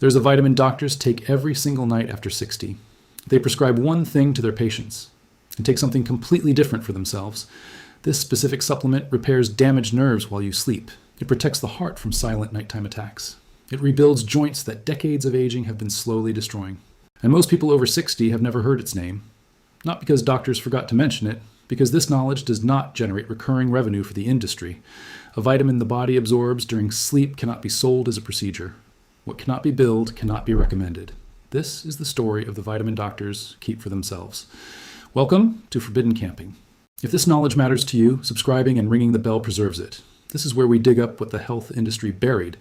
There's a vitamin doctors take every single night after 60. They prescribe one thing to their patients and take something completely different for themselves. This specific supplement repairs damaged nerves while you sleep. It protects the heart from silent nighttime attacks. It rebuilds joints that decades of aging have been slowly destroying. And most people over 60 have never heard its name. Not because doctors forgot to mention it, because this knowledge does not generate recurring revenue for the industry. A vitamin the body absorbs during sleep cannot be sold as a procedure. What cannot be billed cannot be recommended. This is the story of the vitamin doctors keep for themselves. Welcome to Forbidden Camping. If this knowledge matters to you, subscribing and ringing the bell preserves it. This is where we dig up what the health industry buried.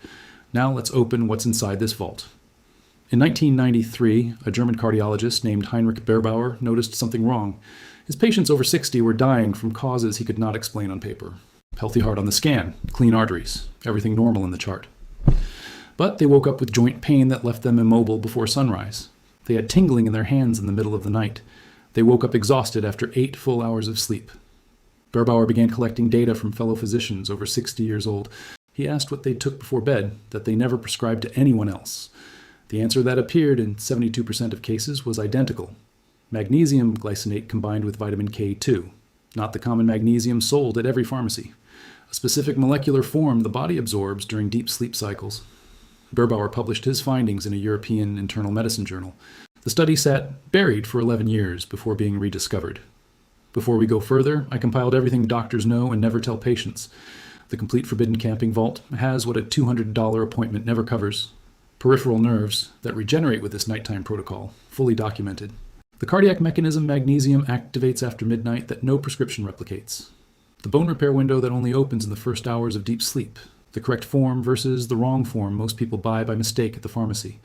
Now let's open what's inside this vault. In 1993, a German cardiologist named Heinrich Berbauer noticed something wrong. His patients over 60 were dying from causes he could not explain on paper. Healthy heart on the scan, clean arteries, everything normal in the chart. But they woke up with joint pain that left them immobile before sunrise. They had tingling in their hands in the middle of the night. They woke up exhausted after 8 full hours of sleep. Berbauer began collecting data from fellow physicians over 60 years old. He asked what they took before bed that they never prescribed to anyone else. The answer that appeared in 72% of cases was identical. Magnesium glycinate combined with vitamin K2, not the common magnesium sold at every pharmacy. A specific molecular form the body absorbs during deep sleep cycles. Berbauer published his findings in a European internal medicine journal. The study sat buried for 11 years before being rediscovered. Before we go further, I compiled everything doctors know and never tell patients. The complete Forbidden Camping Vault has what a $200 appointment never covers. Peripheral nerves that regenerate with this nighttime protocol, fully documented. The cardiac mechanism magnesium activates after midnight that no prescription replicates. The bone repair window that only opens in the first hours of deep sleep. The correct form versus the wrong form most people buy by mistake at the pharmacy.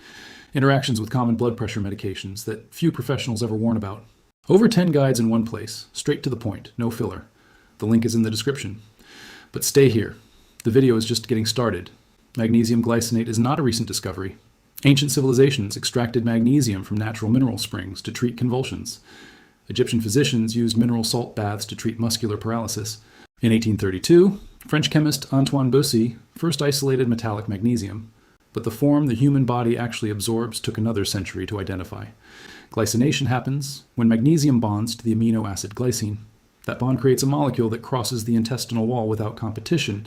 Interactions with common blood pressure medications that few professionals ever warn about. Over 10 guides in one place, straight to the point, no filler. The link is in the description. But stay here. The video is just getting started. Magnesium glycinate is not a recent discovery. Ancient civilizations extracted magnesium from natural mineral springs to treat convulsions. Egyptian physicians used mineral salt baths to treat muscular paralysis. In 1832, French chemist Antoine Bussy first isolated metallic magnesium, but the form the human body actually absorbs took another century to identify. Glycination happens when magnesium bonds to the amino acid glycine. That bond creates a molecule that crosses the intestinal wall without competition.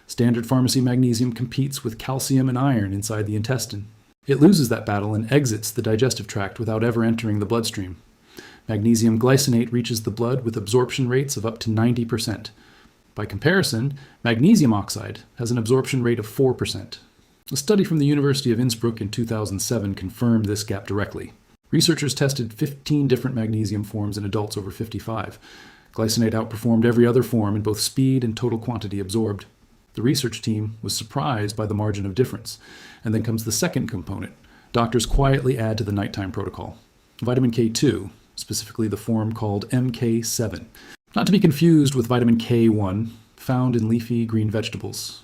Standard pharmacy magnesium competes with calcium and iron inside the intestine. It loses that battle and exits the digestive tract without ever entering the bloodstream. Magnesium glycinate reaches the blood with absorption rates of up to 90%. By comparison, magnesium oxide has an absorption rate of 4%. A study from the University of Innsbruck in 2007 confirmed this gap directly. Researchers tested 15 different magnesium forms in adults over 55. Glycinate outperformed every other form in both speed and total quantity absorbed. The research team was surprised by the margin of difference. And then comes the second component. Doctors quietly add to the nighttime protocol. Vitamin K2, specifically the form called MK7. Not to be confused with vitamin K1, found in leafy green vegetables.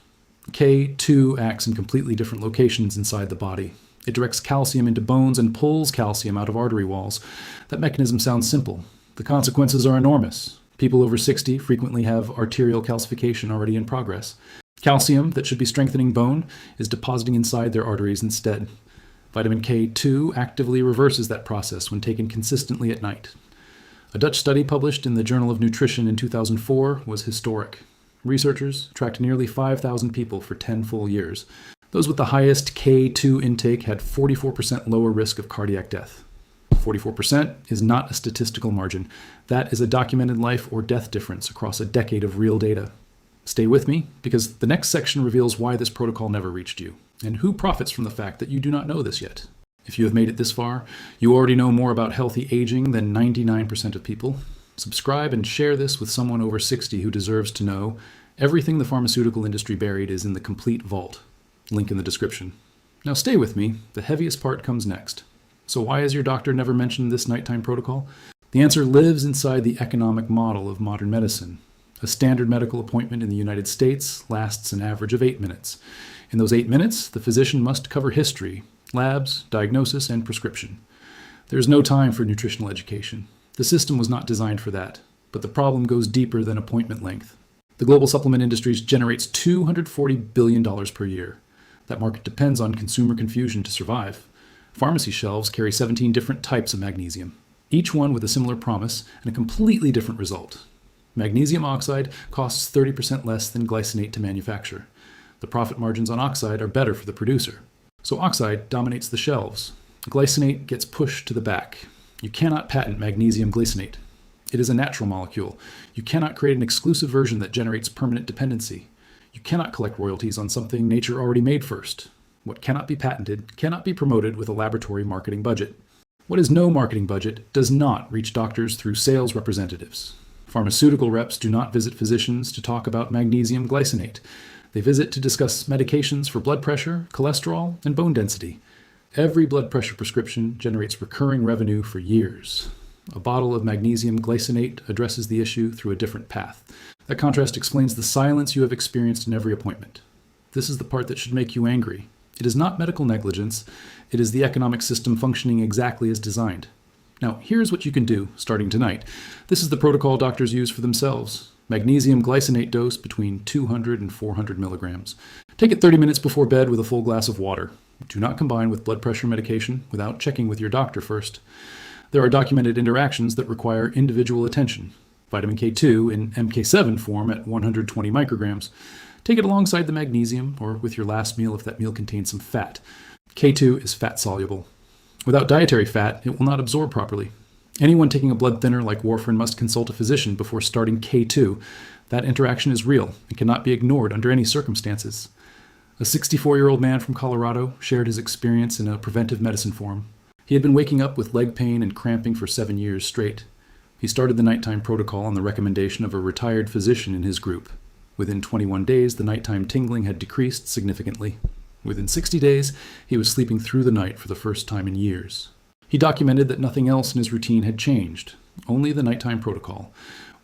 K2 acts in completely different locations inside the body. It directs calcium into bones and pulls calcium out of artery walls. That mechanism sounds simple. The consequences are enormous. People over 60 frequently have arterial calcification already in progress. Calcium, that should be strengthening bone, is depositing inside their arteries instead. Vitamin K2 actively reverses that process when taken consistently at night. A Dutch study published in the Journal of Nutrition in 2004 was historic. Researchers tracked nearly 5,000 people for 10 full years. Those with the highest K2 intake had 44% lower risk of cardiac death. 44% is not a statistical margin. That is a documented life or death difference across a decade of real data. Stay with me, because the next section reveals why this protocol never reached you, and who profits from the fact that you do not know this yet. If you have made it this far, you already know more about healthy aging than 99% of people. Subscribe and share this with someone over 60 who deserves to know. Everything the pharmaceutical industry buried is in the complete vault. Link in the description. Now stay with me, the heaviest part comes next. So why has your doctor never mentioned this nighttime protocol? The answer lives inside the economic model of modern medicine. A standard medical appointment in the United States lasts an average of 8 minutes. In those 8 minutes, the physician must cover history, labs, diagnosis, and prescription. There is no time for nutritional education. The system was not designed for that, but the problem goes deeper than appointment length. The global supplement industry generates $240 billion per year. That market depends on consumer confusion to survive. Pharmacy shelves carry 17 different types of magnesium, each one with a similar promise and a completely different result. Magnesium oxide costs 30% less than glycinate to manufacture. The profit margins on oxide are better for the producer. So oxide dominates the shelves. Glycinate gets pushed to the back. You cannot patent magnesium glycinate. It is a natural molecule. You cannot create an exclusive version that generates permanent dependency. You cannot collect royalties on something nature already made first. What cannot be patented cannot be promoted with a laboratory marketing budget. What is no marketing budget does not reach doctors through sales representatives. Pharmaceutical reps do not visit physicians to talk about magnesium glycinate. They visit to discuss medications for blood pressure, cholesterol, and bone density. Every blood pressure prescription generates recurring revenue for years. A bottle of magnesium glycinate addresses the issue through a different path. That contrast explains the silence you have experienced in every appointment. This is the part that should make you angry. It is not medical negligence. It is the economic system functioning exactly as designed. Now, here's what you can do starting tonight. This is the protocol doctors use for themselves. Magnesium glycinate dose between 200 and 400 milligrams. Take it 30 minutes before bed with a full glass of water. Do not combine with blood pressure medication without checking with your doctor first. There are documented interactions that require individual attention. Vitamin K2 in MK7 form at 120 micrograms. Take it alongside the magnesium or with your last meal if that meal contains some fat. K2 is fat soluble. Without dietary fat, it will not absorb properly. Anyone taking a blood thinner like warfarin must consult a physician before starting K2. That interaction is real and cannot be ignored under any circumstances. A 64-year-old man from Colorado shared his experience in a preventive medicine forum. He had been waking up with leg pain and cramping for 7 years straight. He started the nighttime protocol on the recommendation of a retired physician in his group. Within 21 days, the nighttime tingling had decreased significantly. Within 60 days, he was sleeping through the night for the first time in years. He documented that nothing else in his routine had changed, only the nighttime protocol.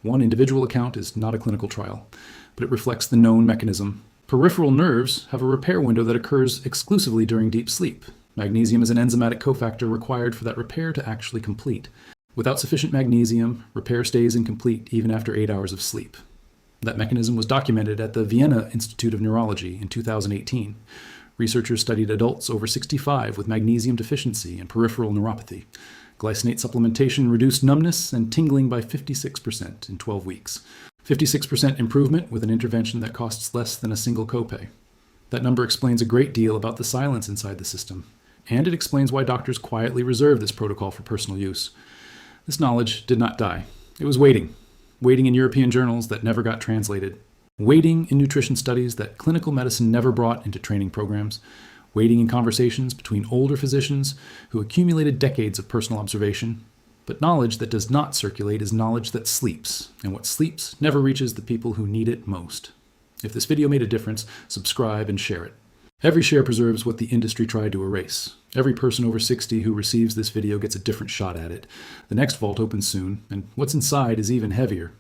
One individual account is not a clinical trial, but it reflects the known mechanism. Peripheral nerves have a repair window that occurs exclusively during deep sleep. Magnesium is an enzymatic cofactor required for that repair to actually complete. Without sufficient magnesium, repair stays incomplete even after 8 hours of sleep. That mechanism was documented at the Vienna Institute of Neurology in 2018. Researchers studied adults over 65 with magnesium deficiency and peripheral neuropathy. Glycinate supplementation reduced numbness and tingling by 56% in 12 weeks. 56% improvement with an intervention that costs less than a single copay. That number explains a great deal about the silence inside the system, and it explains why doctors quietly reserve this protocol for personal use. This knowledge did not die. It was waiting in European journals that never got translated, waiting in nutrition studies that clinical medicine never brought into training programs, waiting in conversations between older physicians who accumulated decades of personal observation. But knowledge that does not circulate is knowledge that sleeps, and what sleeps never reaches the people who need it most. If this video made a difference, subscribe and share it. Every share preserves what the industry tried to erase. Every person over 60 who receives this video gets a different shot at it. The next vault opens soon, and what's inside is even heavier.